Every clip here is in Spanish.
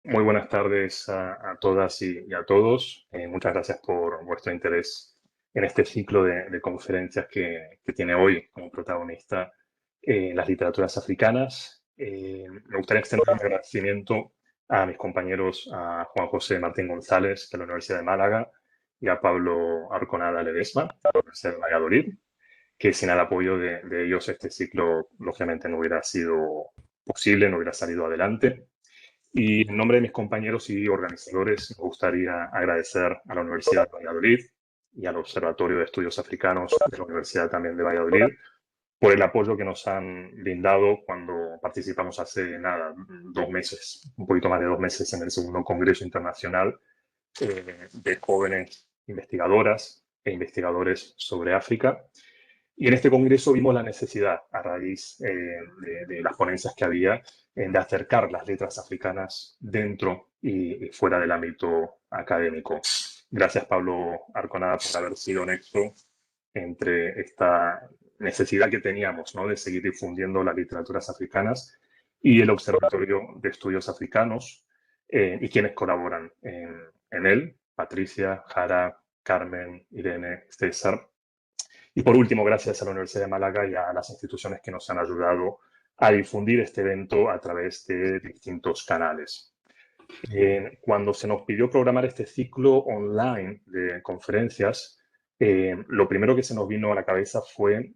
Muy buenas tardes a todas y a todos. Muchas gracias por vuestro interés en este ciclo de conferencias que tiene hoy como protagonista las literaturas africanas. Me gustaría extender un agradecimiento a mis compañeros, a Juan José Martín González de la Universidad de Málaga y a Pablo Arconada Ledesma de la Universidad de Valladolid, que sin el apoyo de ellos este ciclo lógicamente no hubiera sido posible, no hubiera salido adelante. Y en nombre de mis compañeros y organizadores, me gustaría agradecer a la Universidad de Valladolid y al Observatorio de Estudios Africanos de la Universidad también de Valladolid por el apoyo que nos han brindado cuando participamos hace nada, 2 meses, un poquito más de 2 meses en el segundo Congreso Internacional de Jóvenes Investigadoras e Investigadores sobre África. Y en este congreso vimos la necesidad, a raíz de las ponencias que había, de acercar las letras africanas dentro y fuera del ámbito académico. Gracias, Pablo Arconada, por haber sido honesto entre esta necesidad que teníamos, ¿no?, de seguir difundiendo las literaturas africanas y el Observatorio de Estudios Africanos y quienes colaboran en él, Patricia, Jara, Carmen, Irene, César. Y por último, gracias a la Universidad de Málaga y a las instituciones que nos han ayudado a difundir este evento a través de distintos canales. Cuando se nos pidió programar este ciclo online de conferencias, lo primero que se nos vino a la cabeza fue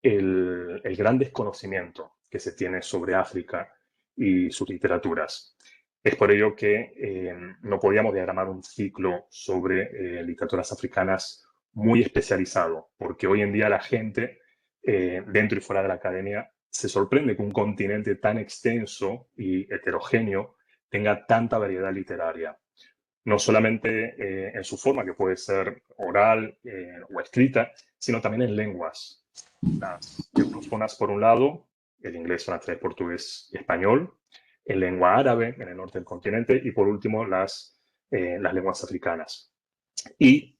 el gran desconocimiento que se tiene sobre África y sus literaturas. Es por ello que no podíamos diagramar un ciclo sobre literaturas africanas muy especializado, porque hoy en día la gente, dentro y fuera de la academia, se sorprende que un continente tan extenso y heterogéneo tenga tanta variedad literaria. No solamente en su forma, que puede ser oral o escrita, sino también en lenguas. Las eurofónas, por un lado, el inglés, francés, portugués y español, en lengua árabe en el norte del continente y, por último, las lenguas africanas. Y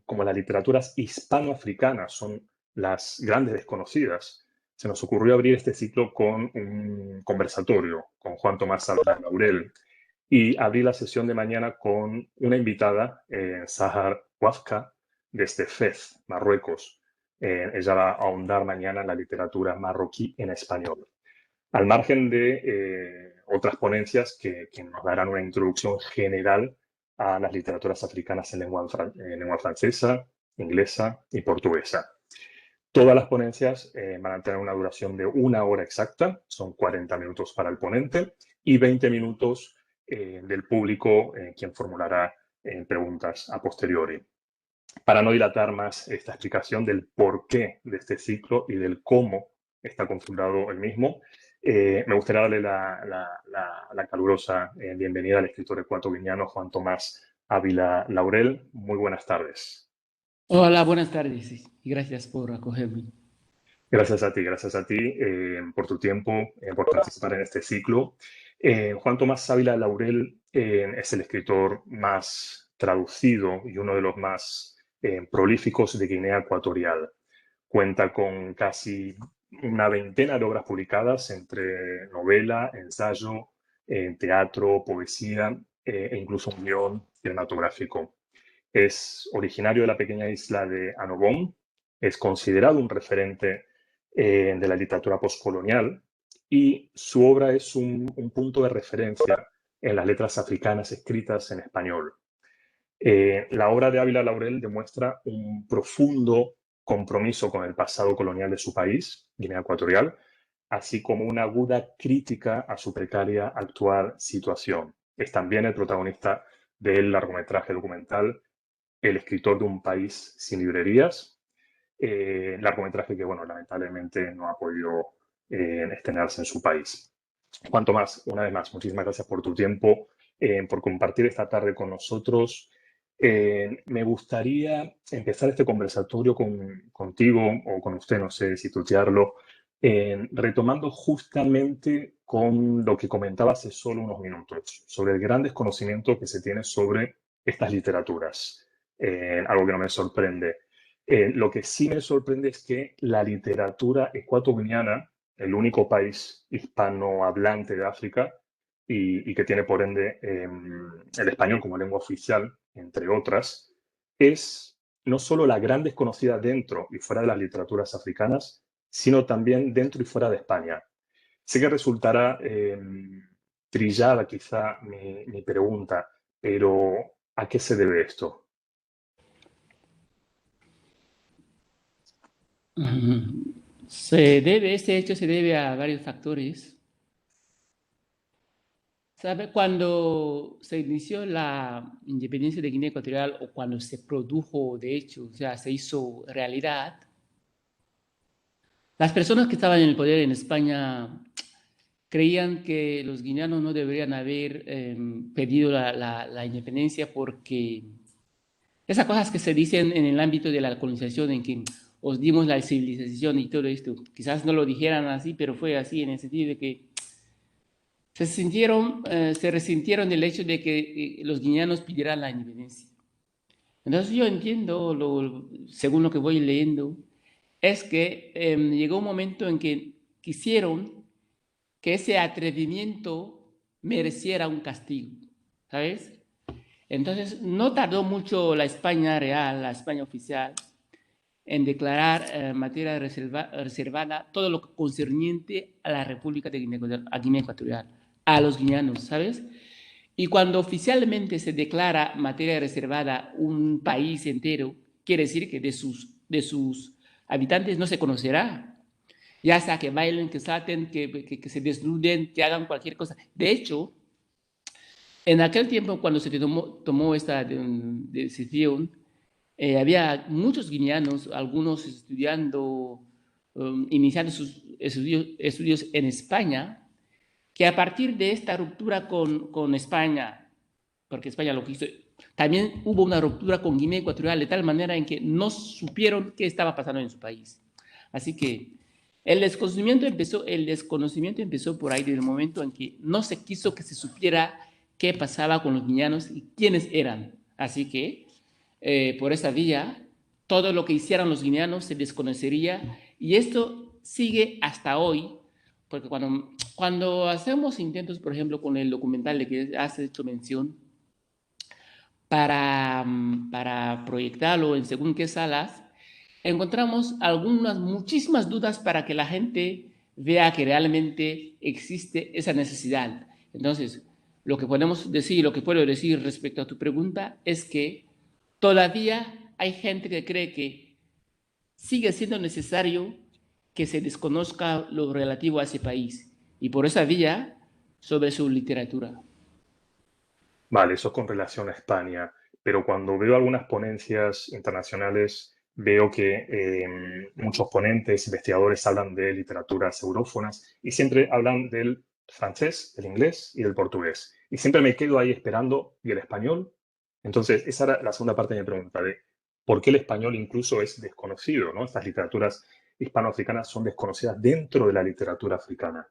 como las literaturas hispanoafricanas son las grandes desconocidas, se nos ocurrió abrir este ciclo con un conversatorio con Juan Tomás Ávila Laurel y abrir la sesión de mañana con una invitada, Sahar Wafka, desde Fez, Marruecos. Ella va a ahondar mañana en la literatura marroquí en español. Al margen de otras ponencias que nos darán una introducción general a las literaturas africanas en lengua francesa, inglesa y portuguesa. Todas las ponencias van a tener una duración de 1 hora exacta, son 40 minutos para el ponente y 20 minutos del público, quien formulará preguntas a posteriori. Para no dilatar más esta explicación del porqué de este ciclo y del cómo está configurado el mismo, me gustaría darle la calurosa bienvenida al escritor ecuatoguineano Juan Tomás Ávila Laurel. Muy buenas tardes. Hola, buenas tardes y gracias por acogerme. Gracias a ti por tu tiempo, por participar en este ciclo. Juan Tomás Ávila Laurel es el escritor más traducido y uno de los más prolíficos de Guinea Ecuatorial. Cuenta con casi una veintena de obras publicadas entre novela, ensayo, teatro, poesía e incluso un guión cinematográfico. Es originario de la pequeña isla de Annobón, es considerado un referente de la literatura postcolonial y su obra es un punto de referencia en las letras africanas escritas en español. La obra de Ávila Laurel demuestra un profundo compromiso con el pasado colonial de su país, Guinea Ecuatorial, así como una aguda crítica a su precaria actual situación. Es también el protagonista del largometraje documental El escritor de un país sin librerías, largometraje que, bueno, lamentablemente no ha podido estrenarse en su país. Juan Tomás, una vez más, muchísimas gracias por tu tiempo, por compartir esta tarde con nosotros. Me gustaría empezar este conversatorio contigo o con usted, no sé si tutearlo, retomando justamente con lo que comentaba hace solo unos minutos, sobre el gran desconocimiento que se tiene sobre estas literaturas, algo que no me sorprende. Lo que sí me sorprende es que la literatura ecuatoguineana, el único país hispanohablante de África, y que tiene por ende el español como lengua oficial, entre otras, es no solo la gran desconocida dentro y fuera de las literaturas africanas, sino también dentro y fuera de España. Sé que resultará trillada quizá mi pregunta, pero ¿a qué se debe esto? Este hecho se debe a varios factores. ¿Sabe? Cuando se inició la independencia de Guinea Ecuatorial o cuando se produjo, de hecho, o sea, se hizo realidad, las personas que estaban en el poder en España creían que los guineanos no deberían haber pedido la independencia porque esas cosas que se dicen en el ámbito de la colonización, en que os dimos la civilización y todo esto, quizás no lo dijeran así, pero fue así en el sentido de que se resintieron del hecho de que los guineanos pidieran la independencia. Entonces yo entiendo, según lo que voy leyendo, es que llegó un momento en que quisieron que ese atrevimiento mereciera un castigo, ¿sabes? Entonces no tardó mucho la España real, la España oficial, en declarar materia reservada todo lo concerniente a la República de Guinea Ecuatorial, a los guineanos, ¿sabes? Y cuando oficialmente se declara materia reservada un país entero, quiere decir que de sus habitantes no se conocerá, ya sea que bailen, que salten, que se desnuden, que hagan cualquier cosa. De hecho, en aquel tiempo, cuando se tomó esta decisión, había muchos guineanos, algunos estudiando, iniciando sus estudios en España, que a partir de esta ruptura con España, porque España lo quiso, también hubo una ruptura con Guinea Ecuatorial de tal manera en que no supieron qué estaba pasando en su país. Así que el desconocimiento empezó por ahí, desde el momento en que no se quiso que se supiera qué pasaba con los guineanos y quiénes eran. Así que por esa vía, todo lo que hicieran los guineanos se desconocería y esto sigue hasta hoy, porque cuando hacemos intentos, por ejemplo, con el documental de que has hecho mención, para proyectarlo en según qué salas, encontramos muchísimas dudas para que la gente vea que realmente existe esa necesidad. Entonces, lo que puedo decir respecto a tu pregunta es que todavía hay gente que cree que sigue siendo necesario que se desconozca lo relativo a ese país y por esa vía sobre su literatura. Vale, eso es con relación a España, pero cuando veo algunas ponencias internacionales, veo que muchos ponentes, investigadores hablan de literaturas eurófonas y siempre hablan del francés, del inglés y del portugués. Y siempre me quedo ahí esperando, ¿y el español? Entonces, esa era la segunda parte de mi pregunta, de por qué el español incluso es desconocido, ¿no? Estas literaturas hispanoafricanas son desconocidas dentro de la literatura africana.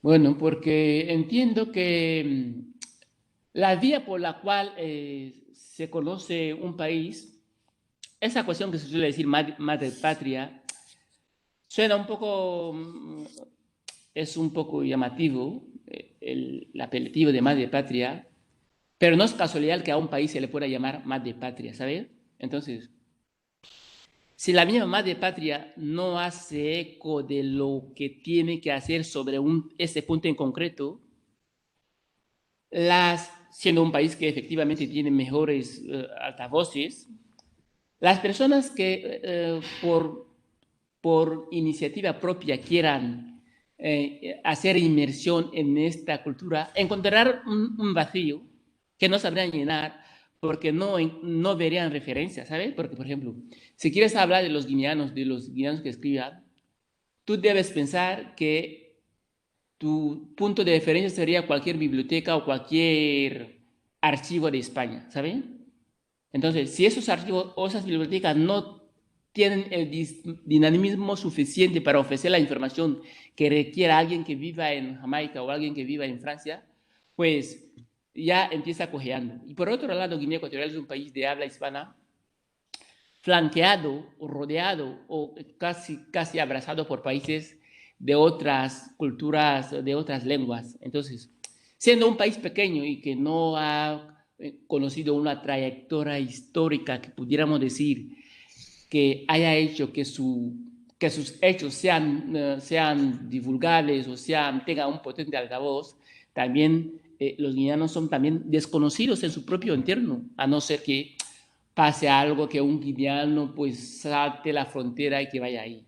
Bueno, porque entiendo que la vía por la cual se conoce un país, esa cuestión que se suele decir madre patria, suena un poco, es un poco llamativo, el apelativo de madre patria, pero no es casualidad que a un país se le pueda llamar madre patria, ¿sabes? Entonces, si la misma madre patria no hace eco de lo que tiene que hacer sobre ese punto en concreto, siendo un país que efectivamente tiene mejores altavoces, las personas que por iniciativa propia quieran hacer inmersión en esta cultura, encontrarán un vacío que no sabrían llenar porque no verían referencias, ¿sabes? Porque, por ejemplo, si quieres hablar de los guineanos que escriban, tú debes pensar que tu punto de referencia sería cualquier biblioteca o cualquier archivo de España, ¿saben? Entonces, si esos archivos o esas bibliotecas no tienen el dinamismo suficiente para ofrecer la información que requiera alguien que viva en Jamaica o alguien que viva en Francia, pues ya empieza cojeando. Y por otro lado, Guinea Ecuatorial es un país de habla hispana flanqueado o rodeado o casi abrazado por países de otras culturas, de otras lenguas. Entonces, siendo un país pequeño y que no ha conocido una trayectoria histórica que pudiéramos decir que haya hecho que sus hechos sean divulgables o tengan un potente altavoz, también los guineanos son también desconocidos en su propio entorno, a no ser que pase algo que un guineano pues salte la frontera y que vaya ahí.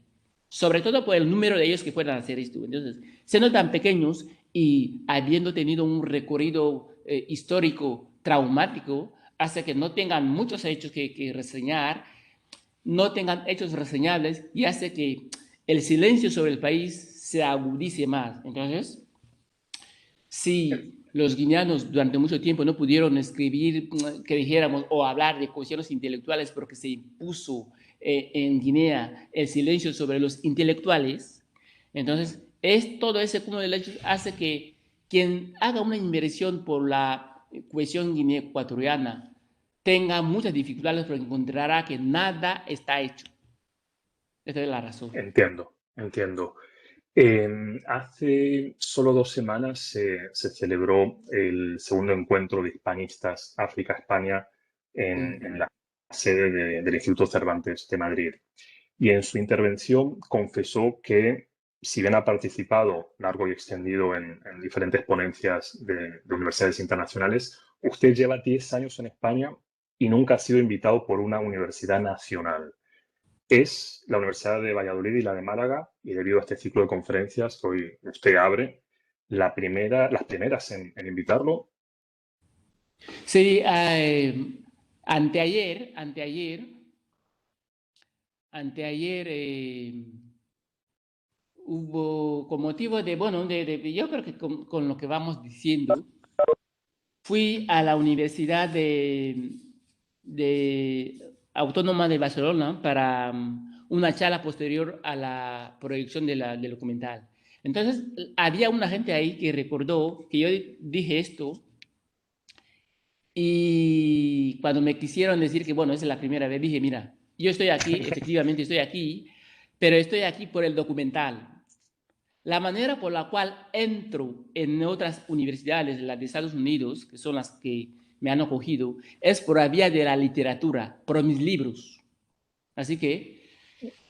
Sobre todo por el número de ellos que puedan hacer esto. Entonces, siendo tan pequeños y habiendo tenido un recorrido histórico traumático, hace que no tengan muchos hechos que reseñar, no tengan hechos reseñables y hace que el silencio sobre el país se agudice más. Entonces, si los guineanos durante mucho tiempo no pudieron escribir, que dijéramos, o hablar de cuestiones intelectuales porque se impuso en Guinea el silencio sobre los intelectuales, entonces todo ese cúmulo de hechos hace que quien haga una inversión por la cuestión guinea ecuatoriana tenga muchas dificultades porque encontrará que nada está hecho. Esa es la razón. Entiendo, entiendo. Hace solo 2 semanas se celebró el segundo encuentro de hispanistas África-España en la sede del Instituto Cervantes de Madrid. Y en su intervención confesó que, si bien ha participado largo y extendido en diferentes ponencias de universidades internacionales, usted lleva 10 años en España y nunca ha sido invitado por una universidad nacional. Es la Universidad de Valladolid y la de Málaga, y debido a este ciclo de conferencias que hoy usted abre, las primeras en invitarlo. Sí, anteayer hubo, con motivo de, bueno, yo creo que con lo que vamos diciendo, fui a la Universidad Autónoma de Barcelona para una charla posterior a la proyección del documental. Entonces, había una gente ahí que recordó que yo dije esto y cuando me quisieron decir que, bueno, esa es la primera vez, dije, mira, yo estoy aquí, efectivamente estoy aquí, pero estoy aquí por el documental. La manera por la cual entro en otras universidades, las de Estados Unidos, que son las que me han acogido, es por la vía de la literatura, por mis libros. Así que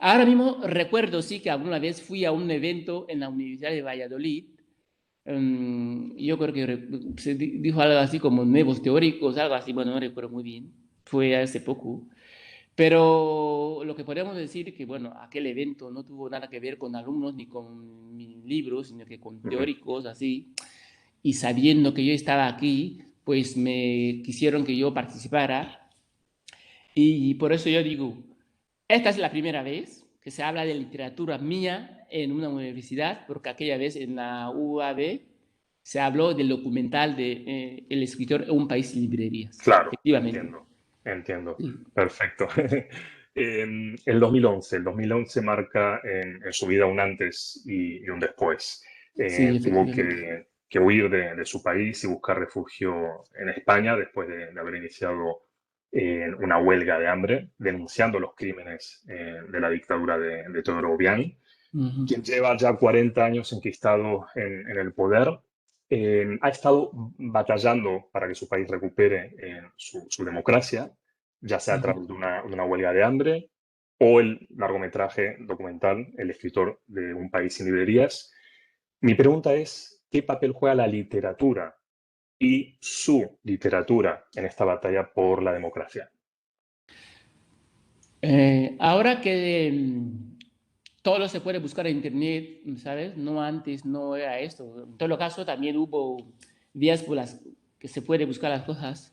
ahora mismo recuerdo, sí, que alguna vez fui a un evento en la Universidad de Valladolid. Yo creo que se dijo algo así como nuevos teóricos, algo así, bueno, no recuerdo muy bien. Fue hace poco. Pero lo que podemos decir es que, bueno, aquel evento no tuvo nada que ver con alumnos ni con mis libros, sino que con Ujú. teóricos así. Y sabiendo que yo estaba aquí, pues me quisieron que yo participara. Y por eso yo digo, esta es la primera vez que se habla de literatura mía en una universidad, porque aquella vez en la UAB se habló del documental de El escritor en un país sin librerías, Claro, efectivamente. entiendo, entiendo. Sí, Perfecto. El 2011 marca en su vida un antes y un después. sí, Tuvo efectivamente. que huir de su país y buscar refugio en España después de haber iniciado una huelga de hambre, denunciando los crímenes de la dictadura de Teodoro Obiang, Uh-huh. quien lleva ya 40 años enquistado en el poder. Ha estado batallando para que su país recupere su democracia, ya sea a Uh-huh. través de una huelga de hambre o el largometraje documental El escritor de un país sin librerías. Mi pregunta es, ¿qué papel juega la literatura y su literatura en esta batalla por la democracia? Ahora que todo se puede buscar en internet, ¿sabes? No antes, no era esto. En todo caso, también hubo vías por las que se puede buscar las cosas.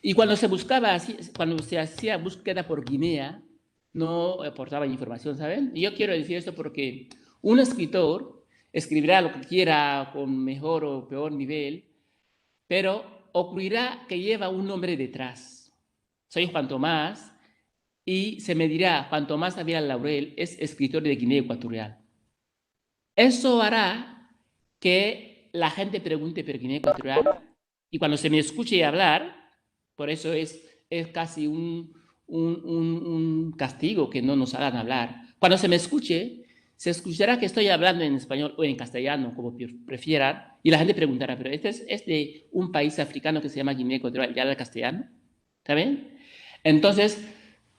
Y cuando se buscaba, cuando se hacía búsqueda por Guinea, no aportaba información, ¿saben? Y yo quiero decir esto porque un escritor escribirá lo que quiera con mejor o peor nivel, pero ocurrirá que lleva un nombre detrás. Soy Juan Tomás y se me dirá, Juan Tomás Ávila Laurel es escritor de Guinea Ecuatorial. Eso hará que la gente pregunte por Guinea Ecuatorial y cuando se me escuche hablar, por eso es casi un castigo que no nos hagan hablar. Cuando se me escuche, se escuchará que estoy hablando en español o en castellano, como prefieran, y la gente preguntará, pero este es de un país africano que se llama Guinea Ecuatorial, ¿ya habla castellano? ¿Está bien? Entonces,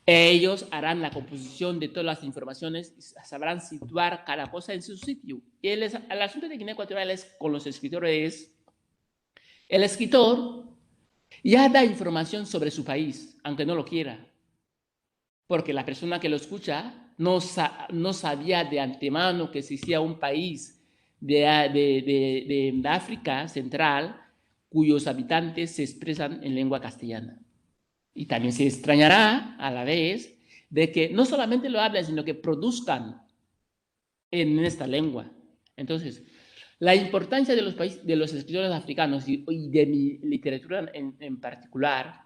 ellos harán la composición de todas las informaciones y sabrán situar cada cosa en su sitio. Y el asunto de Guinea Ecuatorial es con los escritores, el escritor ya da información sobre su país, aunque no lo quiera, porque la persona que lo escucha no sabía de antemano que existía un país de África Central cuyos habitantes se expresan en lengua castellana. Y también se extrañará a la vez de que no solamente lo hablan, sino que produzcan en esta lengua. Entonces, la importancia de los escritores africanos y de mi literatura en particular,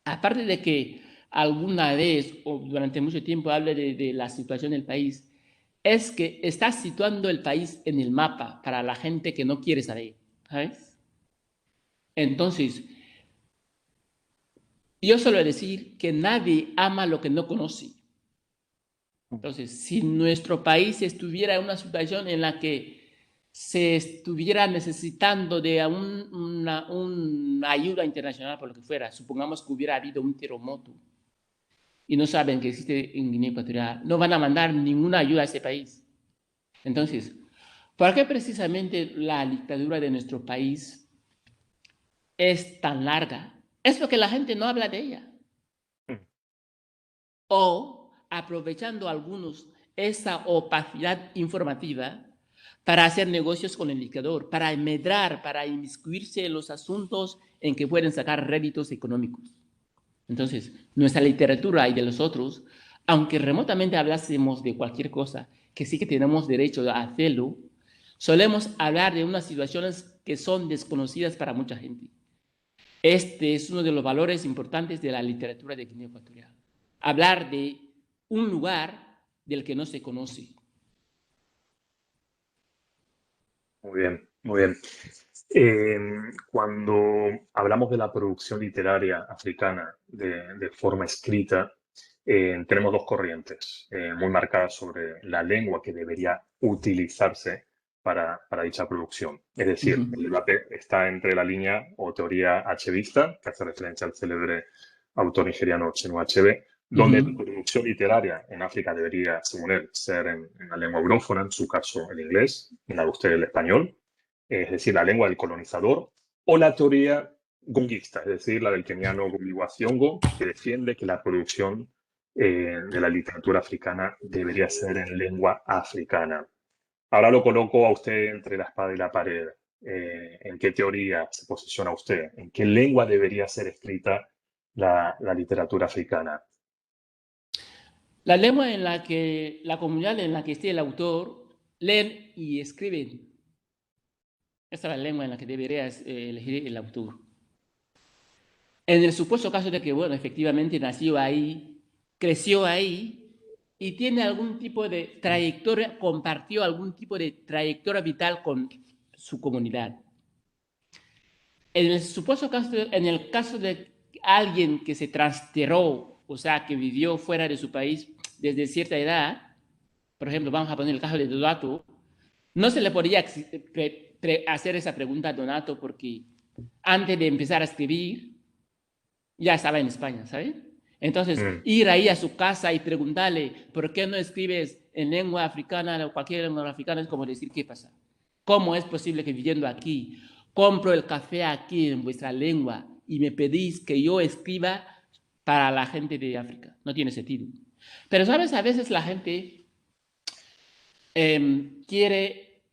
aparte de que alguna vez o durante mucho tiempo hable de la situación del país, es que está situando el país en el mapa para la gente que no quiere saber, ¿sabes? Entonces, yo suelo decir que nadie ama lo que no conoce. Entonces, si nuestro país estuviera en una situación en la que se estuviera necesitando de una ayuda internacional por lo que fuera, supongamos que hubiera habido un terremoto y no saben que existe en Guinea Ecuatorial, no van a mandar ninguna ayuda a ese país. Entonces, ¿por qué precisamente la dictadura de nuestro país es tan larga? Es porque la gente no habla de ella. O aprovechando algunos esa opacidad informativa para hacer negocios con el dictador, para medrar, para inmiscuirse en los asuntos en que pueden sacar réditos económicos. Entonces, nuestra literatura y de los otros, aunque remotamente hablásemos de cualquier cosa, que sí que tenemos derecho a hacerlo, solemos hablar de unas situaciones que son desconocidas para mucha gente. Este es uno de los valores importantes de la literatura de Guinea Ecuatorial. Hablar de un lugar del que no se conoce. Muy bien, muy bien. Cuando hablamos de la producción literaria africana de forma escrita, tenemos dos corrientes muy marcadas sobre la lengua que debería utilizarse para dicha producción. Es decir, el debate está entre la línea o teoría achevista, que hace referencia al célebre autor nigeriano Chinua Achebe, donde la producción literaria en África debería, según él, ser en la lengua eurófona, en su caso el inglés, en la de usted el español, es decir, la lengua del colonizador, o la teoría gonguista, es decir, la del keniano Guliwa Thiong'o, que defiende que la producción de la literatura africana debería ser en lengua africana. Ahora lo coloco a usted entre la espada y la pared. ¿En qué teoría se posiciona usted? ¿En qué lengua debería ser escrita la literatura africana? La lengua en la que, la comunidad en la que esté el autor, leen y escriben. Esa es la lengua en la que debería elegir el autor. En el supuesto caso de que, bueno, efectivamente nació ahí, creció ahí y tiene algún tipo de trayectoria, compartió algún tipo de trayectoria vital con su comunidad. En el supuesto caso, en el caso de alguien que se transterró, o sea, que vivió fuera de su país desde cierta edad, por ejemplo, vamos a poner el caso de Donato, no se le podría hacer esa pregunta a Donato porque antes de empezar a escribir ya estaba en España, ¿sabes? Entonces, ir ahí a su casa y preguntarle, ¿por qué no escribes en lengua africana o cualquier lengua africana? Es como decir, ¿qué pasa? ¿Cómo es posible que viviendo aquí, compro el café aquí en vuestra lengua y me pedís que yo escriba para la gente de África? No tiene sentido. Pero, ¿sabes? A veces la gente quiere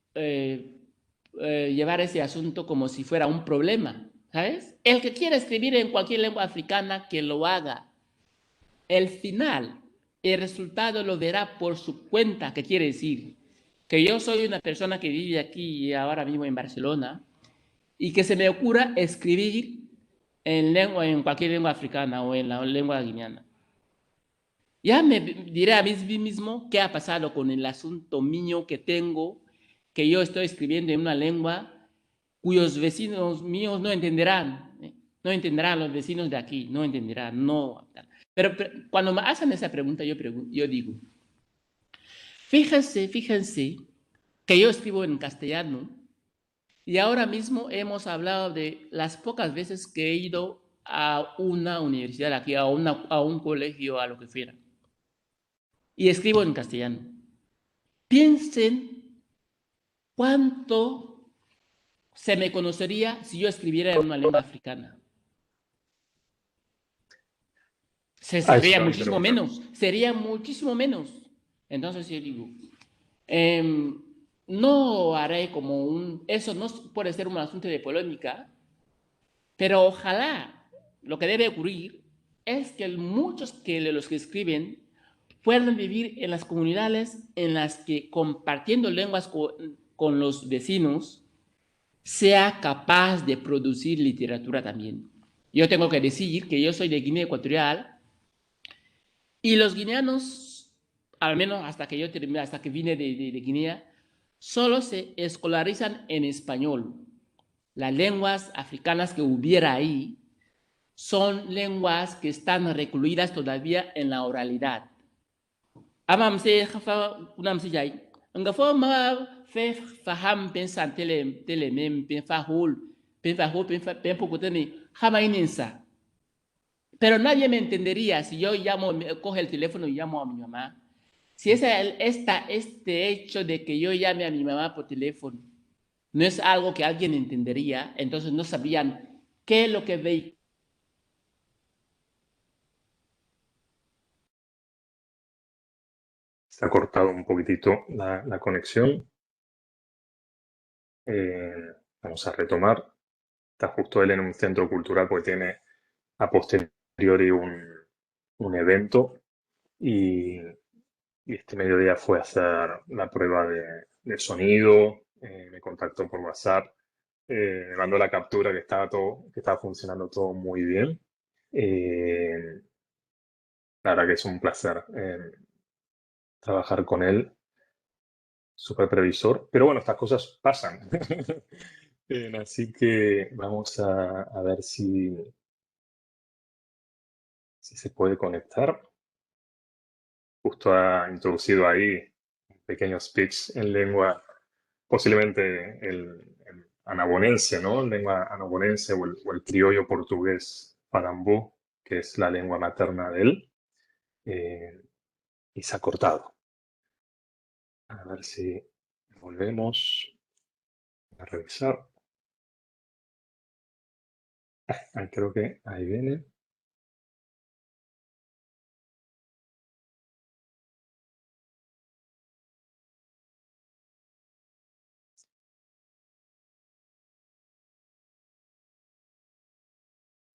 llevar ese asunto como si fuera un problema, ¿sabes? El que quiera escribir en cualquier lengua africana, que lo haga. El final, el resultado lo verá por su cuenta, que quiere decir que yo soy una persona que vive aquí y ahora mismo en Barcelona y que se me ocurra escribir en cualquier lengua africana o en la lengua guineana. Ya me diré a mí mismo qué ha pasado con el asunto mío que tengo, que yo estoy escribiendo en una lengua cuyos vecinos míos no entenderán. No entenderán los vecinos de aquí, no entenderán, no. Pero cuando me hacen esa pregunta, yo digo, Fíjense que yo escribo en castellano y ahora mismo hemos hablado de las pocas veces que he ido a una universidad aquí, a un colegio, a lo que fuera, y escribo en castellano. Piensen cuánto se me conocería si yo escribiera en una lengua africana. Eso te voy a preguntar. Sería muchísimo menos. Entonces yo digo, eh, no haré como eso no puede ser un asunto de polémica, pero ojalá lo que debe ocurrir es que muchos de los que escriben puedan vivir en las comunidades en las que compartiendo lenguas con los vecinos sea capaz de producir literatura también. Yo tengo que decir que yo soy de Guinea Ecuatorial y los guineanos, al menos hasta que yo terminé, hasta que vine de Guinea, solo se escolarizan en español. Las lenguas africanas que hubiera ahí son lenguas que están recluidas todavía en la oralidad. Amam se jafa unam se jai. Nga fo ma fe faham pensan tele mem pen fa hol pen pokoteni jama ininsa. Pero nadie me entendería si yo coge el teléfono y llamo a mi mamá. Si este hecho de que yo llame a mi mamá por teléfono no es algo que alguien entendería, entonces no sabrían qué es lo que ve. Se ha cortado un poquitito la conexión. Vamos a retomar. Está justo él en un centro cultural porque tiene a posteriori un evento y, y este mediodía fue a hacer la prueba de sonido, me contactó por WhatsApp, me mandó la captura que estaba funcionando todo muy bien. Eh, la verdad que es un placer trabajar con él, súper previsor, pero bueno, estas cosas pasan. Así que vamos a ver si se puede conectar. Justo ha introducido ahí un pequeño speech en lengua, posiblemente el anabonense, ¿no? Lengua anabonense o el criollo portugués parambú, que es la lengua materna de él, eh, y se ha cortado. A ver si volvemos a revisar. Creo que ahí viene.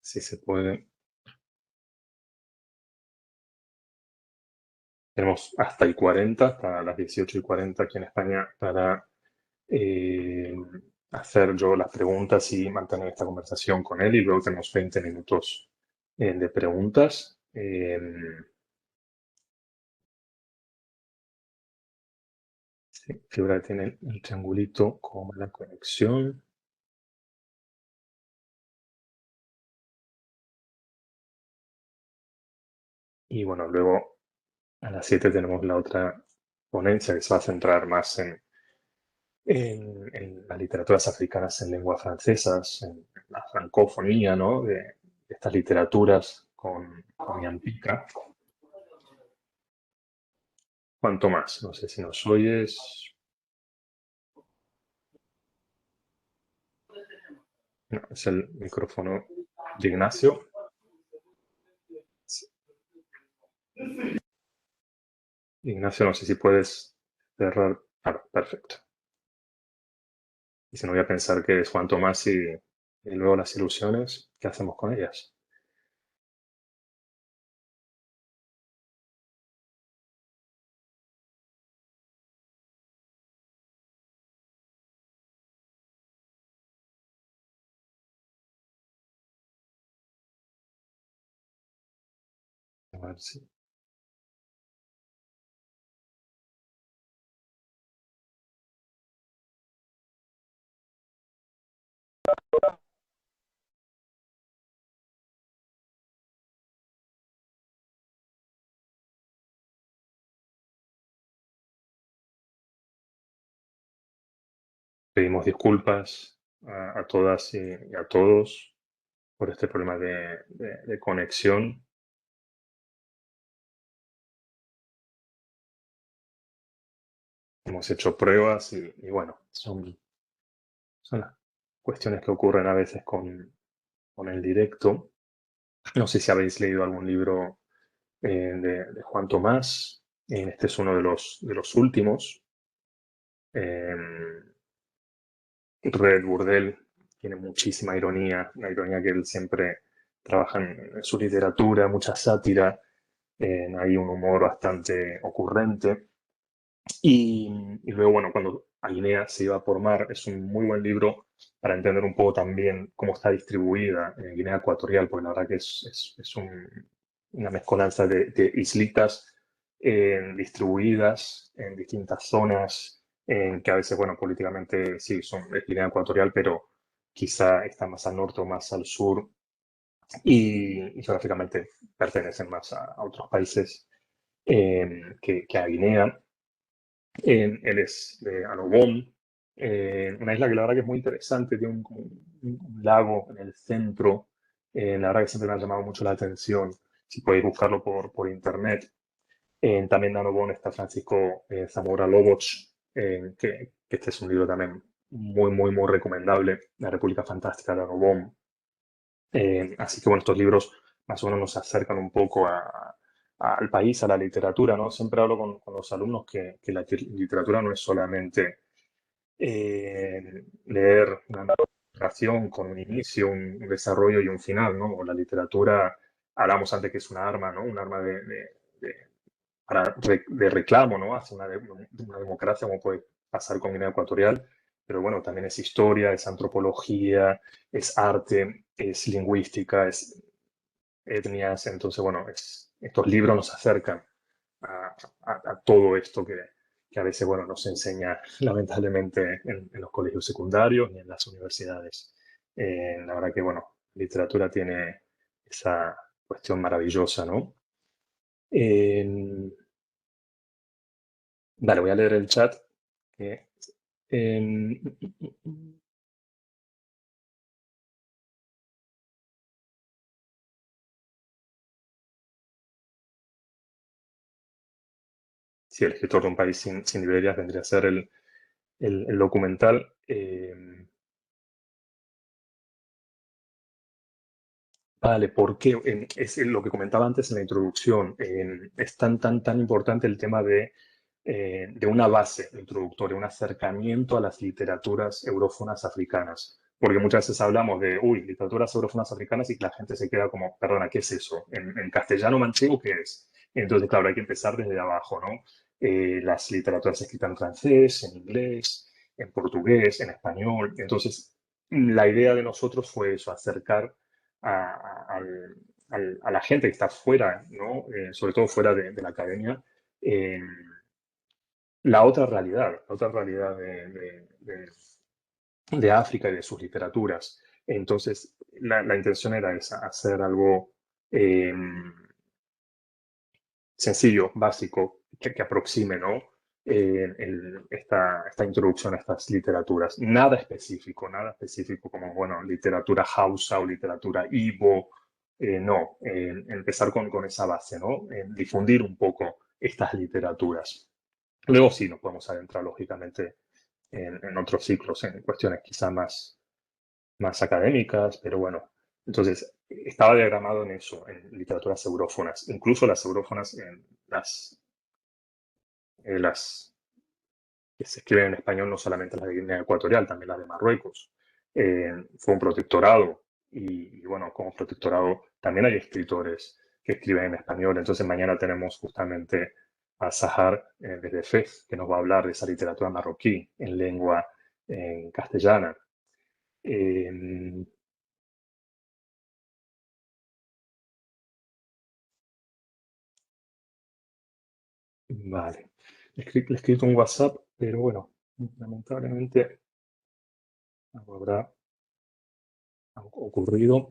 Si se puede. Tenemos hasta el 40, hasta las 18:40 aquí en España, para eh, hacer yo las preguntas y mantener esta conversación con él. Y luego tenemos 20 minutos de preguntas. Sí, figura que tiene el triangulito como la conexión. Y bueno, luego a las 7 tenemos la otra ponencia que se va a centrar más en las literaturas africanas en lenguas francesas, en la francofonía, ¿no? De estas literaturas con Ian Pica. ¿Cuánto más? No sé si nos oyes. No, es el micrófono de Ignacio. Ignacio, no sé si puedes cerrar. Ah, perfecto. Y si no voy a pensar que es Juan Tomás y luego las ilusiones, ¿qué hacemos con ellas? A ver si pedimos disculpas a todas y a todos por este problema de conexión. Hemos hecho pruebas y bueno, son las cuestiones que ocurren a veces con el directo. No sé si habéis leído algún libro de Juan Tomás. Este es uno de los últimos. Red Burdel tiene muchísima ironía, una ironía que él siempre trabaja en su literatura, mucha sátira, hay un humor bastante ocurrente. Y luego, bueno, cuando a Guinea se iba por mar, es un muy buen libro para entender un poco también cómo está distribuida en Guinea Ecuatorial, porque la verdad que una mezcolanza de islitas distribuidas en distintas zonas, que a veces, bueno, políticamente sí, es Guinea Ecuatorial, pero quizá está más al norte o más al sur y geográficamente pertenecen más a otros países que a Guinea. Él es de Annobón, una isla que la verdad que es muy interesante, tiene un lago en el centro, la verdad que siempre me ha llamado mucho la atención, si podéis buscarlo por internet. También de Annobón está Francisco Zamora Loboch, que este es un libro también muy recomendable, La República Fantástica de Annobón. Así que bueno, estos libros más o menos nos acercan un poco al país, a la literatura, ¿no? Siempre hablo con los alumnos que la literatura no es solamente leer una narración con un inicio, un desarrollo y un final, ¿no? O la literatura, hablamos antes que es un arma, ¿no? Un arma de reclamo, ¿no? Hacia una democracia, como puede pasar con Guinea Ecuatorial, pero bueno, también es historia, es antropología, es arte, es lingüística, es etnias, entonces, bueno, estos libros nos acercan a todo esto que a veces, bueno, no se enseña lamentablemente en los colegios secundarios ni en las universidades. La verdad que, bueno, literatura tiene esa cuestión maravillosa, ¿no? Eh, Vale, voy a leer el chat. que, em, sí, el escritor de un país sin librerías vendría a ser el documental. Vale, ¿por qué? Es lo que comentaba antes en la introducción. Es tan importante el tema de una base introductoria, un acercamiento a las literaturas eurófonas africanas. Porque muchas veces hablamos de, uy, literaturas eurófonas africanas y que la gente se queda como, perdona, ¿qué es eso? En castellano manchego, ¿qué es? Entonces, claro, hay que empezar desde abajo, ¿no? Las literaturas escritas en francés, en inglés, en portugués, en español. Entonces, la idea de nosotros fue eso, acercar a la gente que está fuera, ¿no? Sobre todo fuera de la academia, eh, la otra realidad de África y de sus literaturas. Entonces, la intención era esa, hacer algo eh, sencillo, básico, que aproxime, ¿no? Esta introducción a estas literaturas. Nada específico como, bueno, literatura hausa o literatura Igbo. No, empezar con esa base, ¿no? Difundir un poco estas literaturas. Luego sí nos podemos adentrar, lógicamente, en otros ciclos, en cuestiones quizá más académicas, pero bueno. Entonces, estaba diagramado en eso, en literaturas eurófonas, incluso las eurófonas, las que se escriben en español, no solamente las de Guinea Ecuatorial, también las de Marruecos. Fue un protectorado y, bueno, como protectorado también hay escritores que escriben en español. Entonces, mañana tenemos justamente a Sahar desde Fez, que nos va a hablar de esa literatura marroquí en lengua castellana. Eh, Vale. Le he escrito un WhatsApp, pero bueno, lamentablemente algo habrá ocurrido.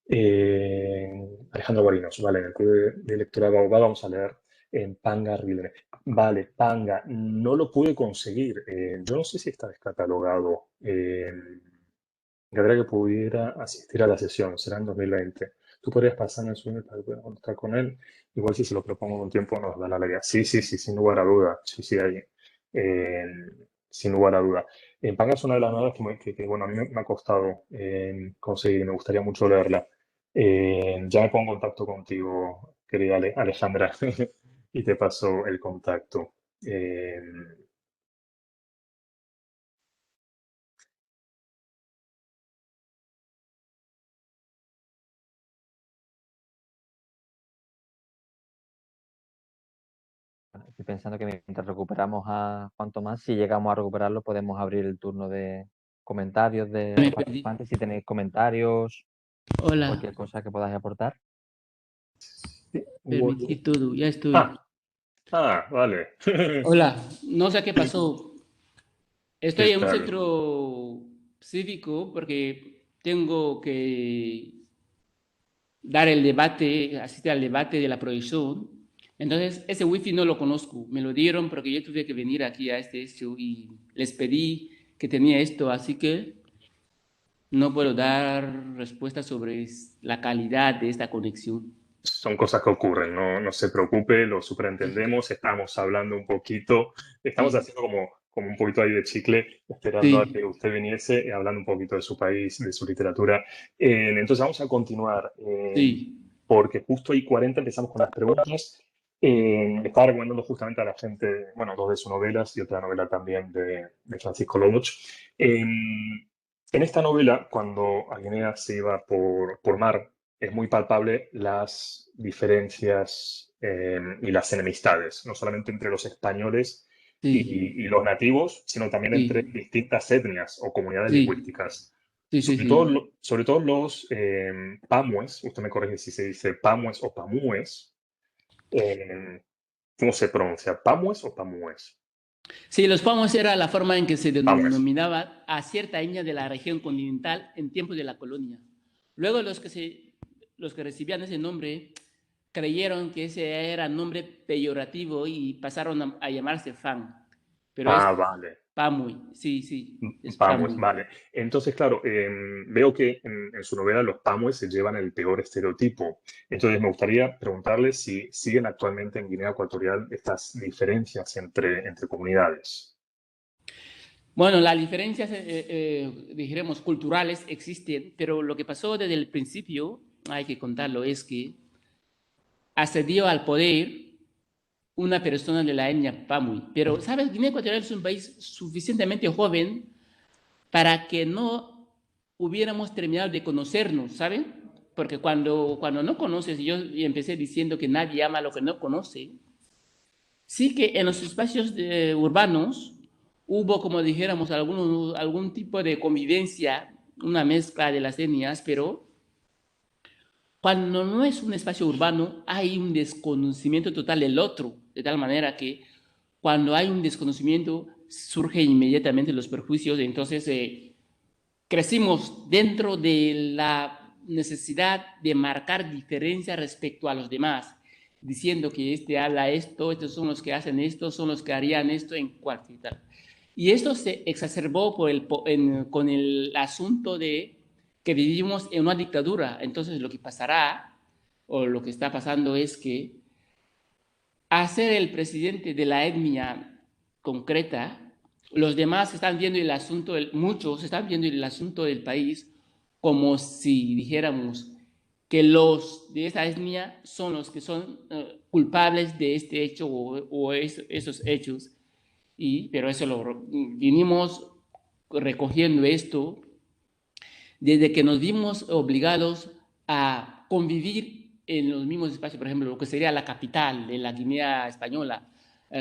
Alejandro Guarinos, vale, en el Club de Lectura Baobab vamos a leer en Panga River. Vale, Panga, no lo pude conseguir. Yo no sé si está descatalogado. Quedaría que pudiera asistir a la sesión, será en 2020. Tú podrías pasarme su email para poder contactar con él. Igual si se lo propongo con tiempo nos da la alegría. Sí, sí, sí, sin lugar a duda. Sí, sí, ahí. Eh, sin lugar a duda. En Panga es una de las novelas bueno, a mí me ha costado conseguir y me gustaría mucho leerla. Ya me pongo en contacto contigo, querida Alejandra, y te paso el contacto. Eh, Estoy pensando que mientras recuperamos a Juan Tomás, si llegamos a recuperarlo, podemos abrir el turno de comentarios de Me los perdí. participantes. Si tenéis comentarios, Hola, cualquier cosa que podáis aportar. sí, permitir todo, ya estoy. ah, vale. Hola, no sé qué pasó. ¿Qué Estoy en un tal? centro cívico porque tengo que dar el debate, asistir al debate de la proyección. Entonces, ese wifi no lo conozco. Me lo dieron porque yo tuve que venir aquí a este hecho y les pedí que tenía esto, así que no puedo dar respuesta sobre la calidad de esta conexión. Son cosas que ocurren, no se preocupe, lo Sí, superentendemos, estamos hablando un poquito, estamos sí, haciendo como un poquito ahí de chicle, esperando a sí, que usted viniese, hablando un poquito de su país, de su literatura. Entonces vamos a continuar, sí, porque justo ahí 40 empezamos con las preguntas. Estaba recomendando justamente a la gente, bueno, dos de sus novelas y otra novela también de Francisco Loboch. En esta novela, cuando a Guinea se iba por mar, es muy palpable las diferencias y las enemistades, no solamente entre los españoles sí, y los nativos, sino también entre sí, distintas etnias o comunidades sí, lingüísticas. sí, sí, sí. Sobre todo los pamues, usted me corrige si se dice pamues o pamúes, eh, ¿cómo se pronuncia? ¿Pamues o pamúes? Sí, los pamos era la forma en que se Pamues. denominaba a cierta etnia de la región continental en tiempos de la colonia. Luego los que recibían ese nombre creyeron que ese era nombre peyorativo y pasaron a llamarse Fan. Pero es Ah, vale. Pamuy, sí, sí, es Pamues, Pamuy. vale. Entonces, claro, veo que en su novela los Pamues se llevan el peor estereotipo. Entonces, me gustaría preguntarle si siguen actualmente en Guinea Ecuatorial estas diferencias entre comunidades. Bueno, las diferencias, dijéramos, culturales existen, pero lo que pasó desde el principio, hay que contarlo, es que accedió al poder una persona de la etnia Pamuy. Pero, ¿sabes? Guinea Ecuatorial es un país suficientemente joven para que no hubiéramos terminado de conocernos, ¿saben? Porque cuando no conoces, yo empecé diciendo que nadie ama lo que no conoce, sí que en los espacios urbanos hubo, como dijéramos, algún tipo de convivencia, una mezcla de las etnias, pero cuando no es un espacio urbano, hay un desconocimiento total del otro, de tal manera que cuando hay un desconocimiento surgen inmediatamente los perjuicios, entonces crecimos dentro de la necesidad de marcar diferencia respecto a los demás, diciendo que este habla esto, estos son los que hacen esto, son los que harían esto en cualquier tal. Y esto se exacerbó con el asunto de que vivimos en una dictadura. Entonces lo que pasará, o lo que está pasando es que a ser el presidente de la etnia concreta, los demás están viendo el asunto, muchos están viendo el asunto del país como si dijéramos que los de esa etnia son los que son culpables de este hecho esos hechos. Pero eso lo vinimos recogiendo esto desde que nos vimos obligados a convivir en los mismos espacios, por ejemplo, lo que sería la capital de la Guinea Española,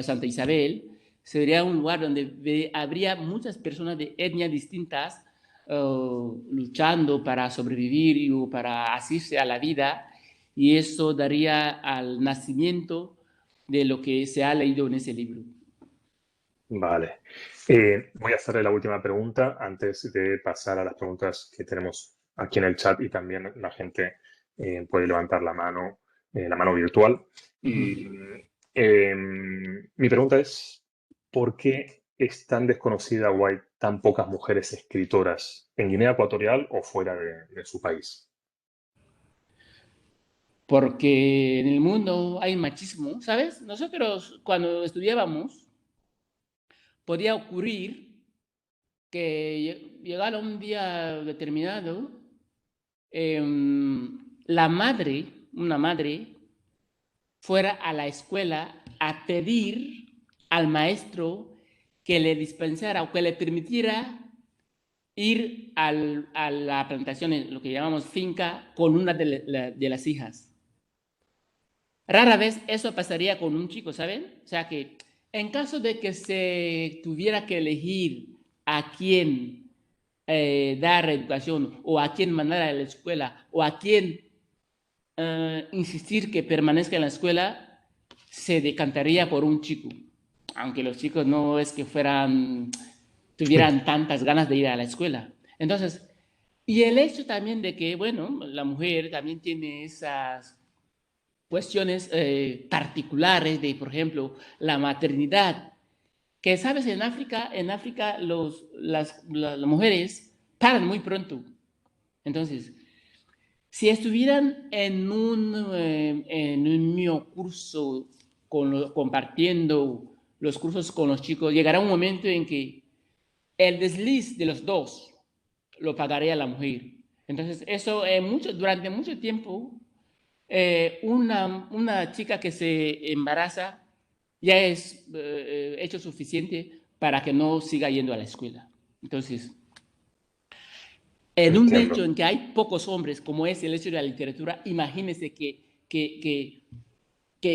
Santa Isabel, sería un lugar donde habría muchas personas de etnias distintas luchando para sobrevivir o para asirse a la vida, y eso daría al nacimiento de lo que se ha leído en ese libro. Vale. Voy a hacerle la última pregunta antes de pasar a las preguntas que tenemos aquí en el chat y también la gente puede levantar la mano virtual. Uh Y -huh. Mi pregunta es, ¿por qué es tan desconocida o hay tan pocas mujeres escritoras en Guinea Ecuatorial o fuera de su país? Porque en el mundo hay machismo, ¿sabes? Nosotros cuando estudiábamos podía ocurrir que llegara un día determinado, la madre, una madre, fuera a la escuela a pedir al maestro que le dispensara o que le permitiera ir a la plantación, lo que llamamos finca, con una de las hijas. Rara vez eso pasaría con un chico, ¿saben? O sea que en caso de que se tuviera que elegir a quién dar educación o a quién mandar a la escuela o a quién insistir que permanezca en la escuela, se decantaría por un chico. Aunque los chicos no es que tuvieran tantas ganas de ir a la escuela. Entonces, y el hecho también de que, bueno, la mujer también tiene esas cuestiones particulares de, por ejemplo, la maternidad, que sabes, en África las mujeres paran muy pronto. Entonces, si estuvieran en un mío curso compartiendo los cursos con los chicos, llegará un momento en que el desliz de los dos lo pagaría la mujer. Entonces, eso durante mucho tiempo, una chica que se embaraza ya es hecho suficiente para que no siga yendo a la escuela. Entonces, en un Entiendo. hecho en que hay pocos hombres, como es el hecho de la literatura, imagínense que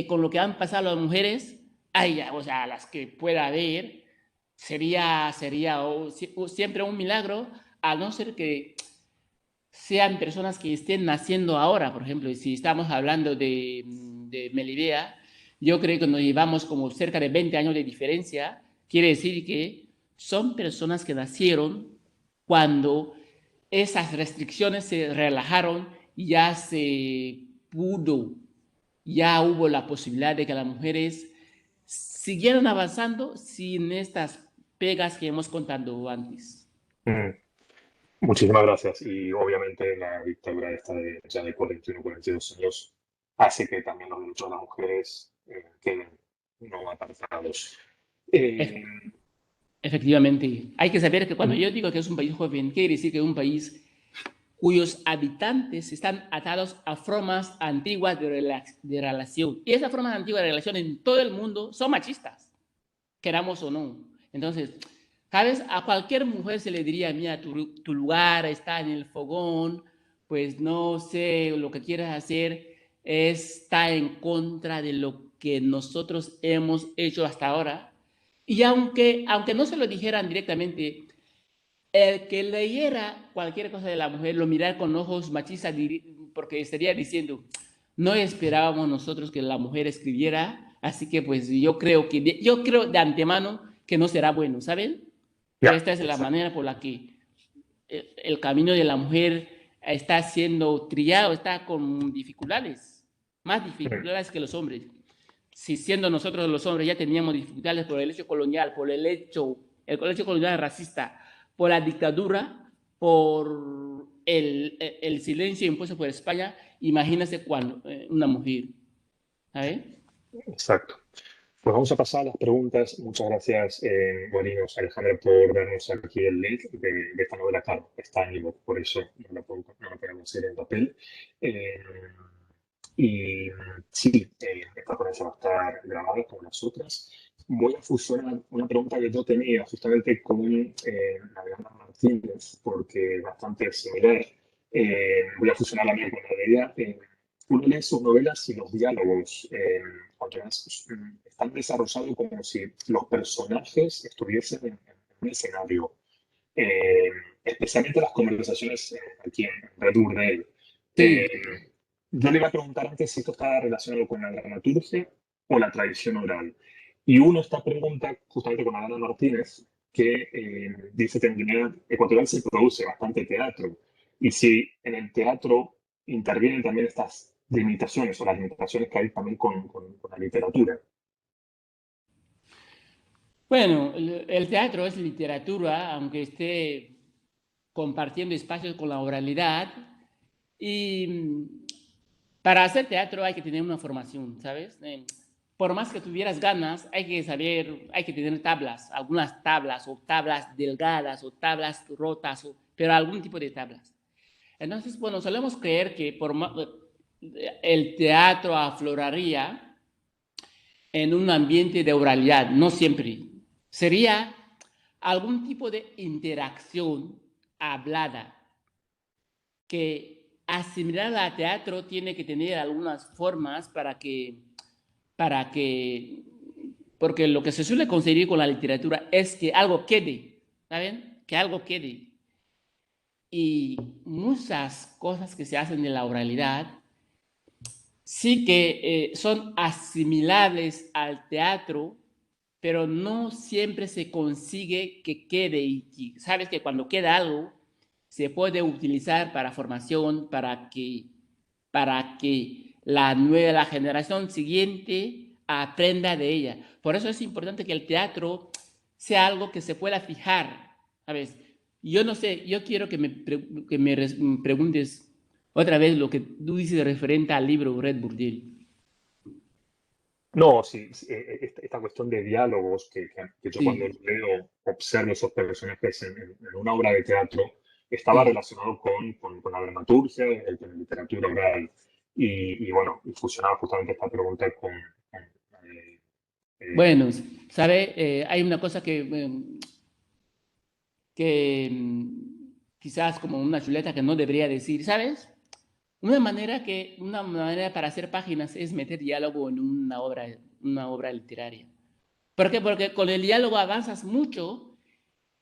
con lo que han pasado las mujeres, o sea, las que pueda haber, sería siempre un milagro, a no ser que sean personas que estén naciendo ahora. Por ejemplo, si estamos hablando de Melibea, yo creo que nos llevamos como cerca de 20 años de diferencia. Quiere decir que son personas que nacieron cuando esas restricciones se relajaron y ya se pudo, ya hubo la posibilidad de que las mujeres siguieran avanzando sin estas pegas que hemos contado antes. Mm, Muchísimas gracias. Y obviamente la dictadura esta de ya de 41, 42 años hace que también los derechos de las mujeres queden no apartados. Eh, Efectivamente, hay que saber que cuando mm, yo digo que es un país joven, quiere decir que es un país cuyos habitantes están atados a formas antiguas de relación. Y esas formas antiguas de relación en todo el mundo son machistas, queramos o no. Entonces, ¿sabes? A cualquier mujer se le diría, mira, tu lugar está en el fogón, pues no sé, lo que quieras hacer está en contra de lo que nosotros hemos hecho hasta ahora. Y aunque no se lo dijeran directamente, el que leyera cualquier cosa de la mujer lo mirara con ojos machistas porque estaría diciendo, no esperábamos nosotros que la mujer escribiera, así que pues yo creo de antemano que no será bueno, ¿saben? ya, Esta es la exacto. manera por la que el camino de la mujer está siendo trillado, está con dificultades, más Mm, dificultades que los hombres. Si siendo nosotros los hombres ya teníamos dificultades por el hecho colonial, por el hecho colonial racista, por la dictadura, por el silencio impuesto por España, imagínese cuando una mujer, ¿sabes? exacto. Pues vamos a pasar a las preguntas. Muchas gracias, Guarinos, Alejandra, por darnos aquí el link de esta novela. Claro, está en ebook, por eso no lo podemos ir en papel. Eh, y sí, esta ponencia va a estar grabada como las otras. Voy a fusionar una pregunta que yo tenía justamente con Navegana Martínez, porque es bastante similar. Voy a fusionar la mía con la de ella. Uno lee sus novelas y los diálogos, cuanto más, están desarrollados como si los personajes estuviesen en un escenario, eh, especialmente las conversaciones aquí en Red Burdel. Eh, Sí, yo le iba a preguntar antes si esto está relacionado con la dramaturgia o la tradición oral. Y uno esta pregunta justamente con Adana Martínez, que dice que en Guinea Ecuatorial se produce bastante teatro. Y si en el teatro intervienen también estas limitaciones o las limitaciones que hay también con la literatura. Bueno, el teatro es literatura, aunque esté compartiendo espacios con la oralidad. Y para hacer teatro hay que tener una formación, ¿sabes? Por más que tuvieras ganas, hay que saber, hay que tener tablas, algunas tablas, o tablas delgadas, o tablas rotas, pero algún tipo de tablas. Entonces, bueno, solemos creer que el teatro afloraría en un ambiente de oralidad, no siempre. Sería algún tipo de interacción hablada que asimilar al teatro tiene que tener algunas formas porque lo que se suele conseguir con la literatura es que algo quede, ¿saben? Que algo quede. Y muchas cosas que se hacen de la oralidad sí que son asimilables al teatro, pero no siempre se consigue que quede. Y sabes que cuando queda algo, se puede utilizar para formación, para que la generación siguiente aprenda de ella. Por eso es importante que el teatro sea algo que se pueda fijar. ¿Sabes? Yo no sé, yo quiero que me preguntes otra vez lo que tú dices referente al libro Red Burdel. No, sí, sí, esta cuestión de diálogos que yo cuando Sí. leo, observo esos personajes en una obra de teatro, estaba Sí. relacionado con la dramaturgia, con la literatura oral. Y bueno, y fusionaba justamente esta pregunta con, Bueno, eh, ¿sabe? Hay una cosa que quizás como una chuleta que no debería decir, ¿sabes? Una manera para hacer páginas es meter diálogo en una obra literaria. ¿Por qué? Porque con el diálogo avanzas mucho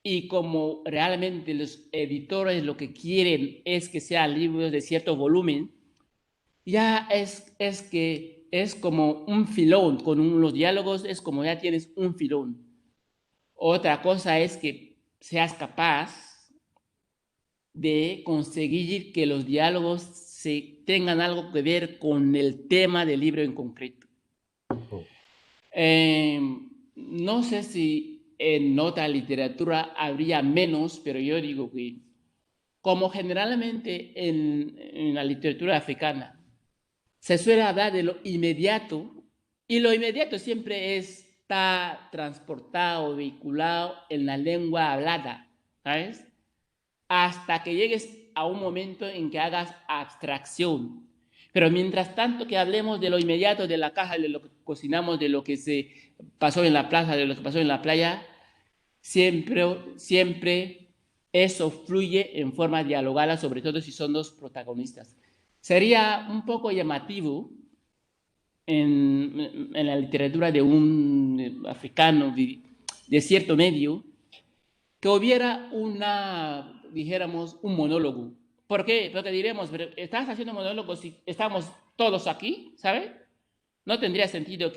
y como realmente los editores lo que quieren es que sean libros de cierto volumen, ya es que es como un filón, los diálogos es como ya tienes un filón. Otra cosa es que seas capaz de conseguir que los diálogos tengan algo que ver con el tema del libro en concreto. Eh, no sé si en otra literatura habría menos, pero yo digo que como generalmente en la literatura africana se suele hablar de lo inmediato y lo inmediato siempre está transportado, vehiculado en la lengua hablada, ¿sabes? Hasta que llegues a un momento en que hagas abstracción. Pero mientras tanto que hablemos de lo inmediato, de la caja, de lo que cocinamos, de lo que se pasó en la plaza, de lo que pasó en la playa, siempre eso fluye en forma dialogada, sobre todo si son dos protagonistas. Sería un poco llamativo en la literatura de un africano de cierto medio que hubiera dijéramos, un monólogo. ¿Por qué? Porque diremos, pero estás haciendo monólogo si estamos todos aquí, ¿sabes? No tendría sentido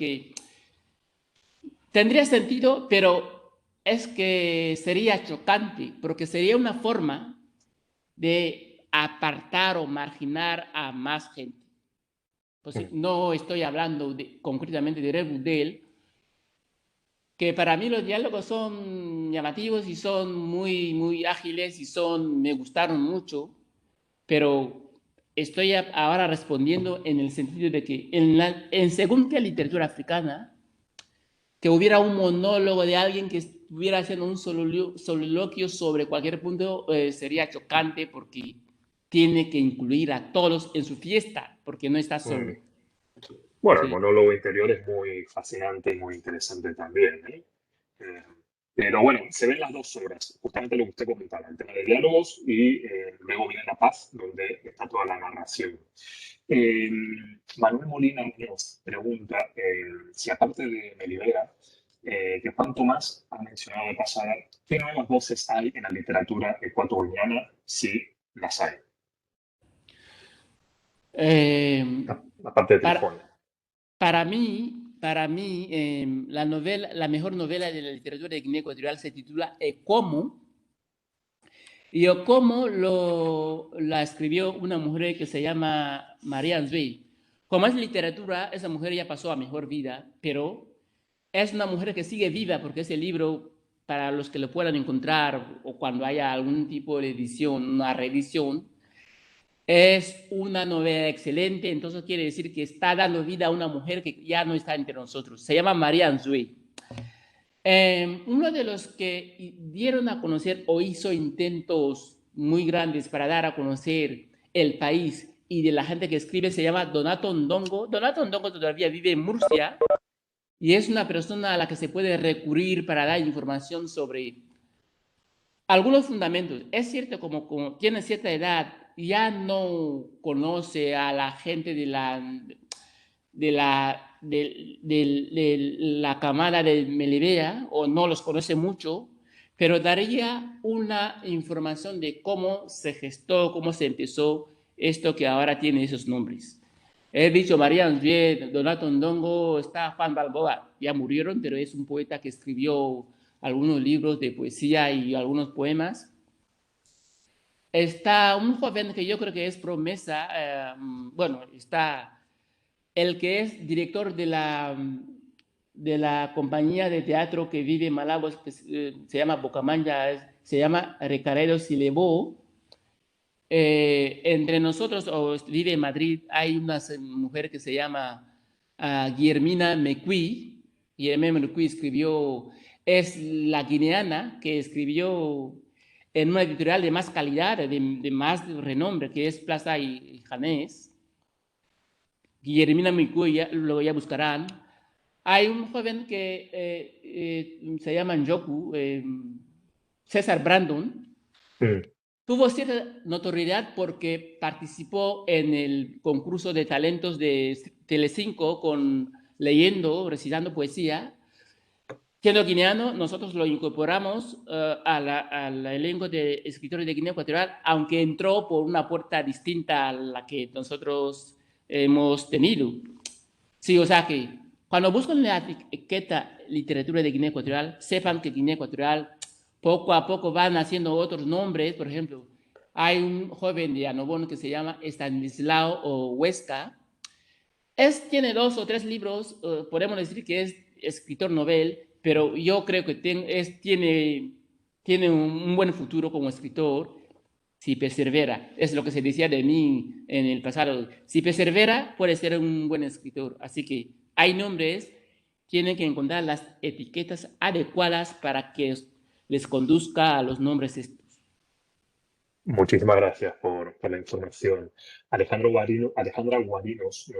Tendría sentido, pero es que sería chocante, porque sería una forma de apartar o marginar a más gente. Pues no estoy hablando concretamente de Red Budel, que para mí los diálogos son llamativos y son muy, muy ágiles y me gustaron mucho, pero estoy ahora respondiendo en el sentido de que en según qué literatura africana, que hubiera un monólogo de alguien que estuviera haciendo un soliloquio sobre cualquier punto, sería chocante porque tiene que incluir a todos en su fiesta, porque no está solo. bueno, el Sí. monólogo interior es muy fascinante y muy interesante también, ¿eh? Eh, pero bueno, se ven las dos obras, justamente lo que usted comentaba, el tema de diálogos y luego viene La Paz, donde está toda la narración. Eh, Manuel Molina nos pregunta si aparte de Melibea, que Juan Tomás ha mencionado de pasada, ¿qué nuevas voces hay en la literatura ecuatoriana si las hay? Eh, Aparte de para, Trifón. para mí, la mejor novela de la literatura de Guinea Ecuatorial se titula Ecomo. Y Okomo la escribió una mujer que se llama María Anzuey. Como es literatura, esa mujer ya pasó a mejor vida, pero es una mujer que sigue viva, porque ese libro, para los que lo puedan encontrar o cuando haya algún tipo de edición, una reedición, es una novela excelente. Entonces quiere decir que está dando vida a una mujer que ya no está entre nosotros. Se llama María Anzué. Uno de los que dieron a conocer o hizo intentos muy grandes para dar a conocer el país y de la gente que escribe se llama Donato Ndongo. Donato Ndongo todavía vive en Murcia y es una persona a la que se puede recurrir para dar información sobre algunos fundamentos. Es cierto, como tiene cierta edad, ya no conoce a la gente de la camada de Melibea, o no los conoce mucho, pero daría una información de cómo se gestó, cómo se empezó esto que ahora tiene esos nombres. He dicho María Anzué, Donato Ndongo, está Juan Balboa, ya murieron, pero es un poeta que escribió algunos libros de poesía y algunos poemas. Está un joven que yo creo que es promesa, bueno, está el que es director de la compañía de teatro que vive en Malabo, se llama Bocamanja, se llama Recaredo Silebó. Entre nosotros, o vive en Madrid, hay una mujer que se llama Guillermina Mecuí. Guillermina Mecuí escribió, es la guineana que escribió en una editorial de más calidad, de más renombre, que es Plaza y Janés. Guillermina Mecuí, luego ya buscarán. Hay un joven que se llama Njoku, César Brandon. Tuvo cierta notoriedad porque participó en el concurso de talentos de Telecinco leyendo, recitando poesía. Siendo guineano, nosotros lo incorporamos al elenco de escritores de Guinea Ecuatorial, aunque entró por una puerta distinta a la que nosotros hemos tenido. Sí, o sea que cuando buscan la etiqueta literatura de Guinea Ecuatorial, sepan que Guinea Ecuatorial poco a poco van haciendo otros nombres. Por ejemplo, hay un joven de Anobón que se llama Estanislao o Huesca. Tiene 2 o 3 libros, podemos decir que es escritor novel, pero yo creo que tiene un buen futuro como escritor si persevera. Es lo que se decía de mí en el pasado. Si persevera, puede ser un buen escritor. Así que hay nombres, tienen que encontrar las etiquetas adecuadas para que les conduzca a los nombres estos. Muchísimas gracias por la información. Alejandra Guarinos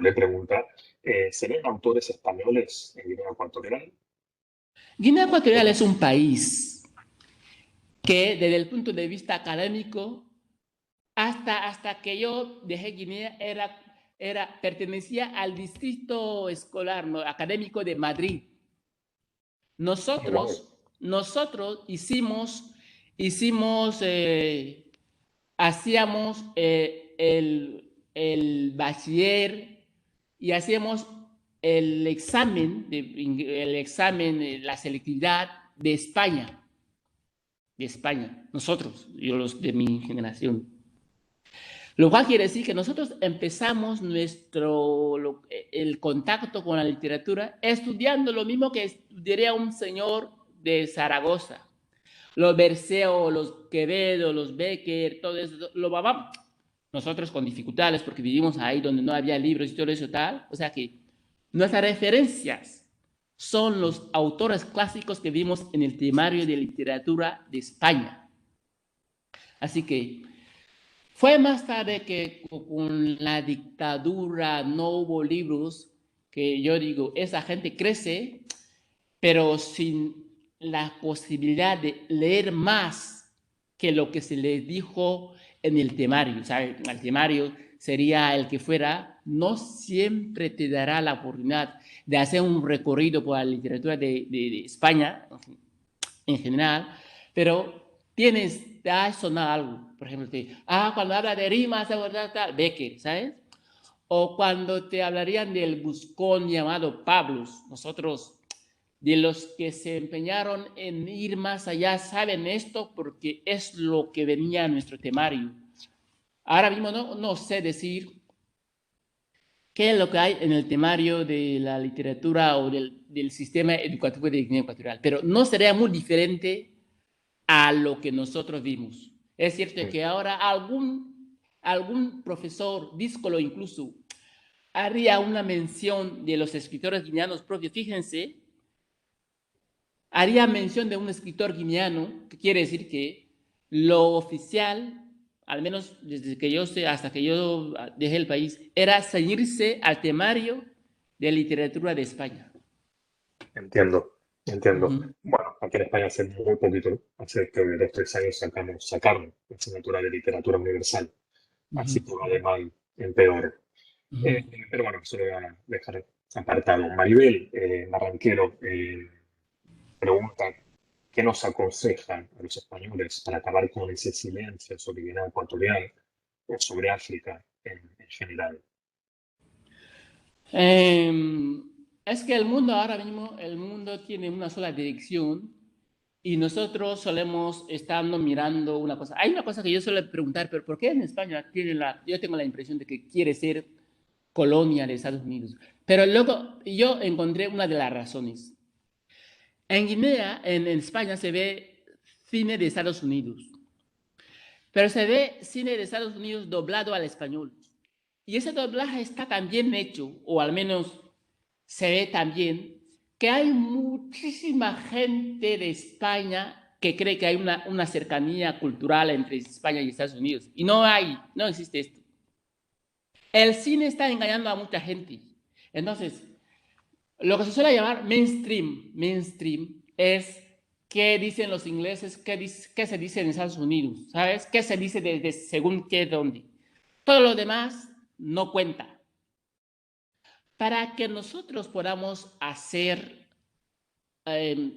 le pregunta, ¿se ven autores españoles en Guinea Ecuatorial? Guinea Ecuatorial es un país que desde el punto de vista académico, hasta que yo dejé Guinea, pertenecía al distrito escolar, ¿no?, académico de Madrid. Nosotros hacíamos el bachiller y hacíamos el examen, la selectividad de España. Nosotros, los de mi generación. Lo cual quiere decir que nosotros empezamos el contacto con la literatura estudiando lo mismo que estudiaría un señor de Zaragoza. Los Berceo, los Quevedo, los Becker, todo eso, lo vamos. Nosotros con dificultades porque vivimos ahí donde no había libros y todo eso tal. O sea que nuestras referencias son los autores clásicos que vimos en el temario de literatura de España. Así que fue más tarde que con la dictadura no hubo libros, que yo digo, esa gente crece, pero sin la posibilidad de leer más que lo que se les dijo en el temario. ¿Sabe? El temario sería el que fuera, no siempre te dará la oportunidad de hacer un recorrido por la literatura de España en general, pero te ha sonado algo. Por ejemplo, cuando habla de rimas, tal, Becker, ¿sabes? O cuando te hablarían del buscón llamado Pablos, nosotros, de los que se empeñaron en ir más allá, saben esto porque es lo que venía en nuestro temario. Ahora mismo no sé decir qué es lo que hay en el temario de la literatura o del sistema educativo de Guinea Ecuatorial, pero no sería muy diferente a lo que nosotros vimos. Es cierto que ahora algún profesor, díscolo incluso, haría una mención de los escritores guineanos propios. Fíjense, haría mención de un escritor guineano, que quiere decir que lo oficial, al menos desde que yo sé, hasta que yo dejé el país, era ceñirse al temario de literatura de España. Entiendo, entiendo. Ujú, Bueno, aquí en España hace muy poquito, ¿no? Hace que 2 o 3 años sacaron la asignatura de literatura universal, así ujú, que va de mal en peor. ujú. Pero bueno, eso lo voy a dejar apartado. Maribel Barranquero pregunta, ¿qué nos aconsejan a los españoles para acabar con ese silencio sobre Guinea Ecuatorial o sobre África en general? Es que el mundo ahora mismo, el mundo tiene una sola dirección y nosotros solemos estando mirando una cosa. Hay una cosa que yo suelo preguntar, pero ¿por qué en España yo tengo la impresión de que quiere ser colonia de Estados Unidos? Pero luego yo encontré una de las razones. En Guinea, en España, se ve cine de Estados Unidos, pero se ve cine de Estados Unidos doblado al español. Y ese doblaje está tan bien hecho, o al menos se ve también, que hay muchísima gente de España que cree que hay una cercanía cultural entre España y Estados Unidos. Y no existe esto. El cine está engañando a mucha gente. Entonces, lo que se suele llamar mainstream es qué dicen los ingleses, qué se dice en Estados Unidos, ¿sabes? ¿Qué se dice de según qué, dónde? Todo lo demás no cuenta. Para que nosotros podamos eh,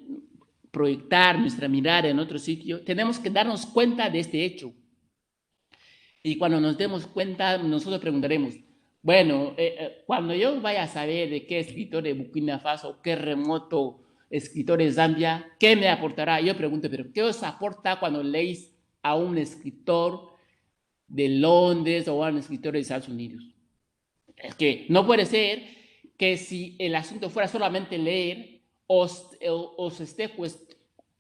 proyectar nuestra mirada en otro sitio, tenemos que darnos cuenta de este hecho. Y cuando nos demos cuenta, nosotros preguntaremos, bueno, cuando yo vaya a saber de qué escritor de Burkina Faso, qué remoto escritor de Zambia, ¿qué me aportará? Yo pregunto, pero ¿qué os aporta cuando leéis a un escritor de Londres o a un escritor de Estados Unidos? Es que no puede ser que si el asunto fuera solamente leer, os esté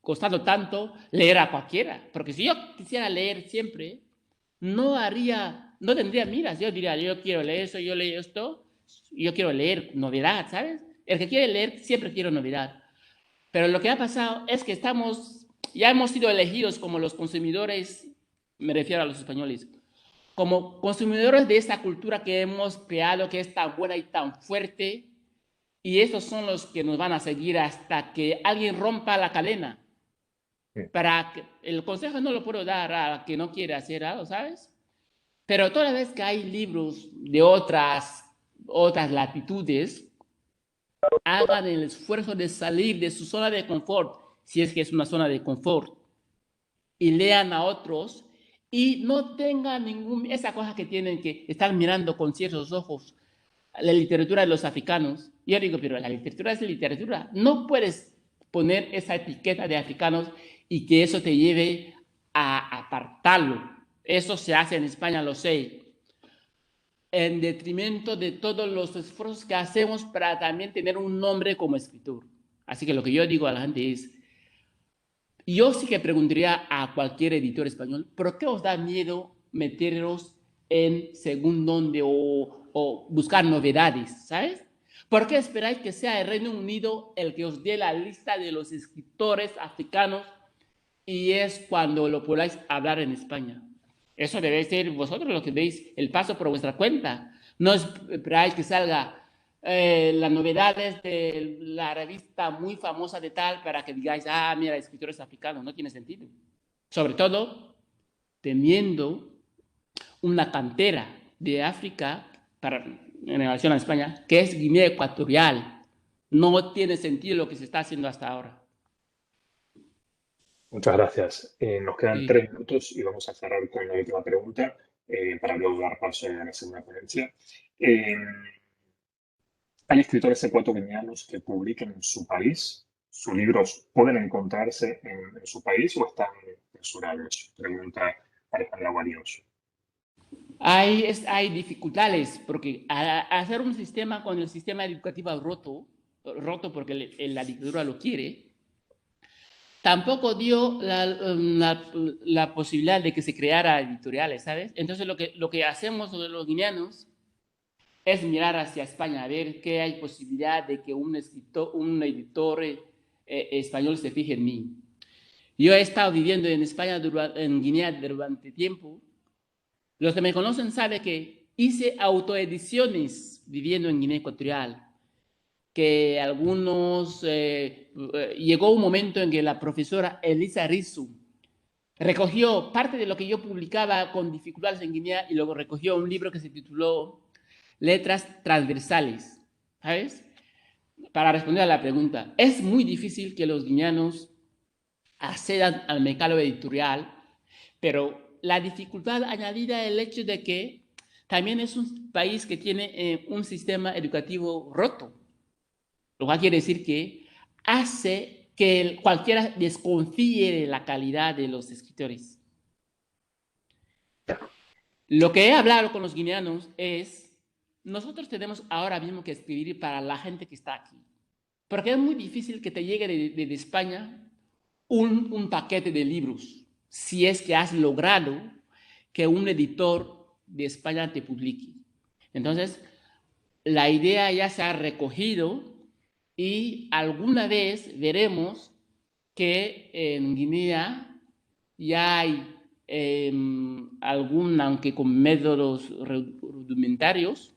costando tanto leer a cualquiera. Porque si yo quisiera leer siempre, no tendría miras. Yo diría, yo quiero leer eso, yo leo esto, yo quiero leer novedad, ¿sabes? El que quiere leer siempre quiere novedad. Pero lo que ha pasado es que ya hemos sido elegidos como los consumidores, me refiero a los españoles, como consumidores de esta cultura que hemos creado, que es tan buena y tan fuerte, y esos son los que nos van a seguir hasta que alguien rompa la cadena. Para que, el consejo no lo puedo dar a quien no quiere hacer algo, ¿sabes? Pero toda vez que hay libros de otras latitudes, hagan el esfuerzo de salir de su zona de confort, si es que es una zona de confort, y lean a otros y no tengan esa cosa que tienen que estar mirando con ciertos ojos la literatura de los africanos. Yo digo, pero la literatura es literatura. No puedes poner esa etiqueta de africanos y que eso te lleve a apartarlo. Eso se hace en España, lo sé, en detrimento de todos los esfuerzos que hacemos para también tener un nombre como escritor. Así que lo que yo digo a la gente es, yo sí que preguntaría a cualquier editor español, ¿por qué os da miedo meteros en según dónde o buscar novedades, ¿sabes? ¿Por qué esperáis que sea el Reino Unido el que os dé la lista de los escritores africanos y es cuando lo podáis hablar en España? Eso debe ser vosotros los que deis el paso por vuestra cuenta. No esperáis que salga las novedades de la revista muy famosa de tal para que digáis, ah, mira, escritores africanos. No tiene sentido. Sobre todo teniendo una cantera de África en relación a España, que es Guinea Ecuatorial. No tiene sentido lo que se está haciendo hasta ahora. Muchas gracias. Nos quedan Sí. 3 minutos y vamos a cerrar con la última pregunta para luego dar paso a la segunda ponencia. Eh, ¿Hay escritores ecuatorianos que publiquen en su país? ¿Sus libros pueden encontrarse en su país o están censurados? Pregunta Alejandra Guarioso. Hay dificultades, porque hacer un sistema con el sistema educativo roto porque la dictadura lo quiere, tampoco dio la posibilidad de que se creara editoriales, ¿sabes? Entonces lo que hacemos los guineanos es mirar hacia España, a ver qué hay posibilidad de que un editor español se fije en mí. Yo he estado viviendo en España, en Guinea durante tiempo. Los que me conocen saben que hice autoediciones viviendo en Guinea Ecuatorial, que llegó un momento en que la profesora Elisa Rizu recogió parte de lo que yo publicaba con dificultades en Guinea y luego recogió un libro que se tituló Letras Transversales, ¿sabes? Para responder a la pregunta, es muy difícil que los guineanos accedan al mercado editorial, pero la dificultad añadida es el hecho de que también es un país que tiene un sistema educativo roto, lo cual quiere decir que hace que cualquiera desconfíe de la calidad de los escritores. Lo que he hablado con los guineanos es, nosotros tenemos ahora mismo que escribir para la gente que está aquí, porque es muy difícil que te llegue de España un paquete de libros, si es que has logrado que un editor de España te publique. Entonces, la idea ya se ha recogido y alguna vez veremos que en Guinea ya hay aunque con métodos rudimentarios,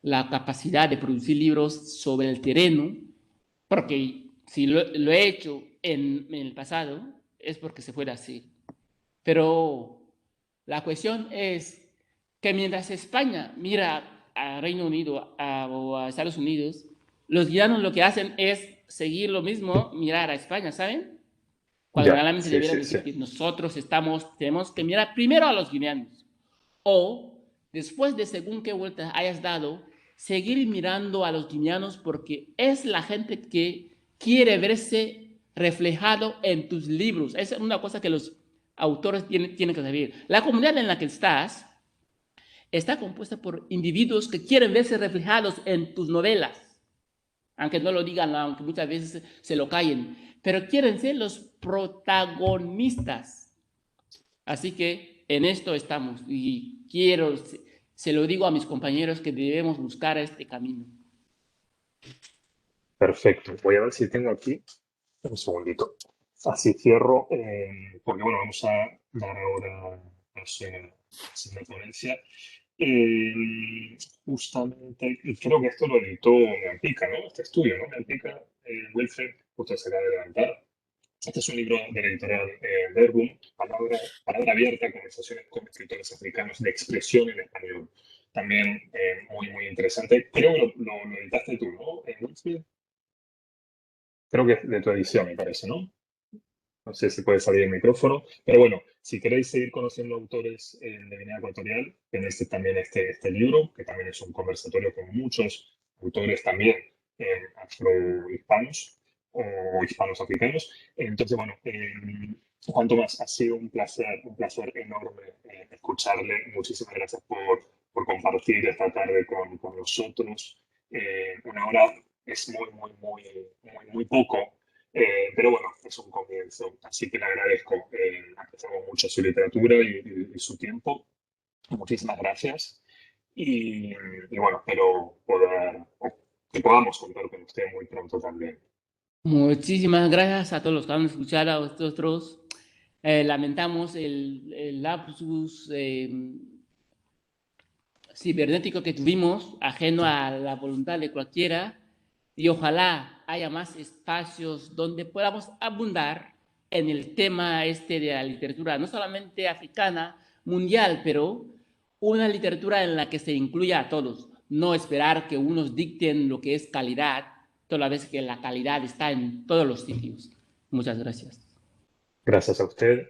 la capacidad de producir libros sobre el terreno, porque si lo he hecho en el pasado, es porque se puede hacer. Pero la cuestión es que mientras España mira a Reino Unido o a Estados Unidos, los guianos lo que hacen es seguir lo mismo, mirar a España, ¿saben? Cuando Ya, realmente sí, debieran sí, sí. decir que nosotros tenemos que mirar primero a los guineanos. O, después de según qué vueltas hayas dado, seguir mirando a los guineanos porque es la gente que quiere verse reflejado en tus libros. Esa es una cosa que los autores tienen que saber. La comunidad en la que estás está compuesta por individuos que quieren verse reflejados en tus novelas, aunque no lo digan, aunque muchas veces se lo callen, pero quieren ser los protagonistas. Así que en esto estamos y se lo digo a mis compañeros que debemos buscar este camino. Perfecto. Voy a ver si tengo aquí un segundito. Así cierro, porque bueno, vamos a dar ahora paso a la ponencia. Justamente, y creo que esto lo editó Meampica, ¿no? Este estudio, ¿no? Meampica, Wilfred, justo se acaba de levantar. Este es un libro de la editorial Verbum, palabra abierta, conversaciones con escritores africanos de expresión en español. También muy, muy interesante. Creo que lo editaste tú, ¿no? Wilfred? Creo que es de tu edición, me parece, ¿no? No sé si puede salir el micrófono, pero bueno, si queréis seguir conociendo autores de Guinea Ecuatorial, tenéis también este libro, que también es un conversatorio con muchos autores también afrohispanos o hispanos africanos. Entonces, bueno, cuanto más, ha sido un placer enorme escucharle. Muchísimas gracias por compartir esta tarde con nosotros. Una hora es muy, muy, muy, muy, muy poco, pero bueno, es un comienzo, así que le agradezco. Apreciamos mucho su literatura y su tiempo. Muchísimas gracias. Y bueno, espero que podamos contar con usted muy pronto también. Muchísimas gracias a todos los que han escuchado a vosotros. Lamentamos el lapsus cibernético que tuvimos, ajeno a la voluntad de cualquiera, y ojalá haya más espacios donde podamos abundar en el tema de la literatura, no solamente africana, mundial, pero una literatura en la que se incluya a todos, no esperar que unos dicten lo que es calidad, toda vez que la calidad está en todos los sitios. Muchas gracias. Gracias a usted.